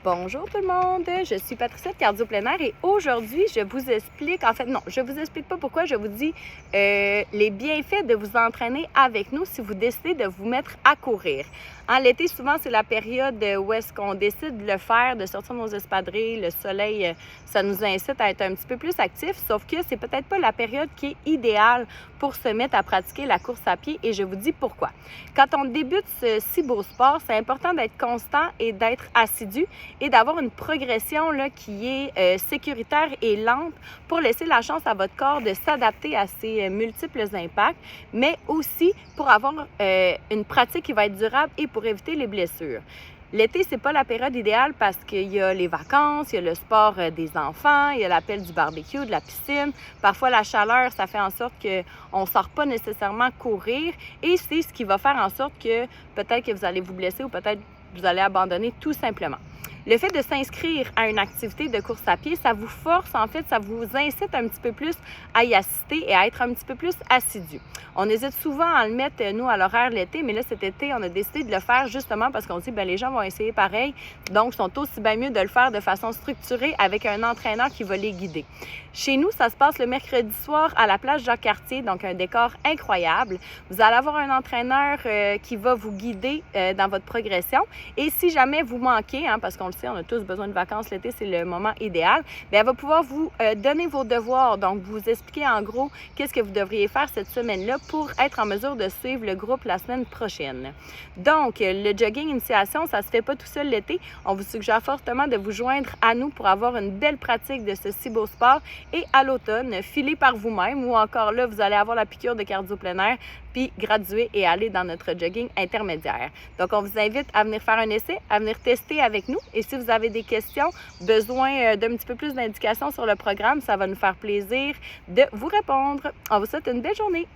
Bonjour tout le monde, je suis Patricia de Cardio Plein Air et aujourd'hui, je vous explique pas pourquoi, je vous dis les bienfaits de vous entraîner avec nous si vous décidez de vous mettre à courir. L'été, souvent, c'est la période où est-ce qu'on décide de le faire, de sortir nos espadrilles, le soleil, ça nous incite à être un petit peu plus actifs, sauf que c'est peut-être pas la période qui est idéale pour se mettre à pratiquer la course à pied et je vous dis pourquoi. Quand on débute ce si beau sport, c'est important d'être constant et d'être assidu et d'avoir une progression là, qui est sécuritaire et lente pour laisser la chance à votre corps de s'adapter à ces multiples impacts, mais aussi pour avoir une pratique qui va être durable et pour éviter les blessures. L'été, c'est pas la période idéale parce qu'il y a les vacances, il y a le sport des enfants, il y a l'appel du barbecue, de la piscine. Parfois, la chaleur, ça fait en sorte qu'on ne sort pas nécessairement courir et c'est ce qui va faire en sorte que peut-être que vous allez vous blesser ou peut-être vous allez abandonner tout simplement. Le fait de s'inscrire à une activité de course à pied, ça vous force, en fait, ça vous incite un petit peu plus à y assister et à être un petit peu plus assidu. On hésite souvent à le mettre, nous, à l'horaire l'été, mais là, cet été, on a décidé de le faire justement parce qu'on dit, les gens vont essayer pareil, donc, sont aussi bien mieux de le faire de façon structurée avec un entraîneur qui va les guider. Chez nous, ça se passe le mercredi soir à la place Jacques-Cartier, donc un décor incroyable. Vous allez avoir un entraîneur qui va vous guider dans votre progression et si jamais vous manquez, parce qu'on le sait, on a tous besoin de vacances l'été, c'est le moment idéal, elle va pouvoir vous donner vos devoirs, donc vous expliquer en gros qu'est-ce que vous devriez faire cette semaine-là pour être en mesure de suivre le groupe la semaine prochaine. Donc, le jogging initiation, ça se fait pas tout seul l'été. On vous suggère fortement de vous joindre à nous pour avoir une belle pratique de ce si beau sport et à l'automne, filez par vous-même ou encore là, vous allez avoir la piqûre de cardio plein air puis graduer et aller dans notre jogging intermédiaire. Donc, on vous invite à venir faire un essai, à venir tester avec nous. Et si vous avez des questions, besoin d'un petit peu plus d'indications sur le programme, ça va nous faire plaisir de vous répondre. On vous souhaite une belle journée.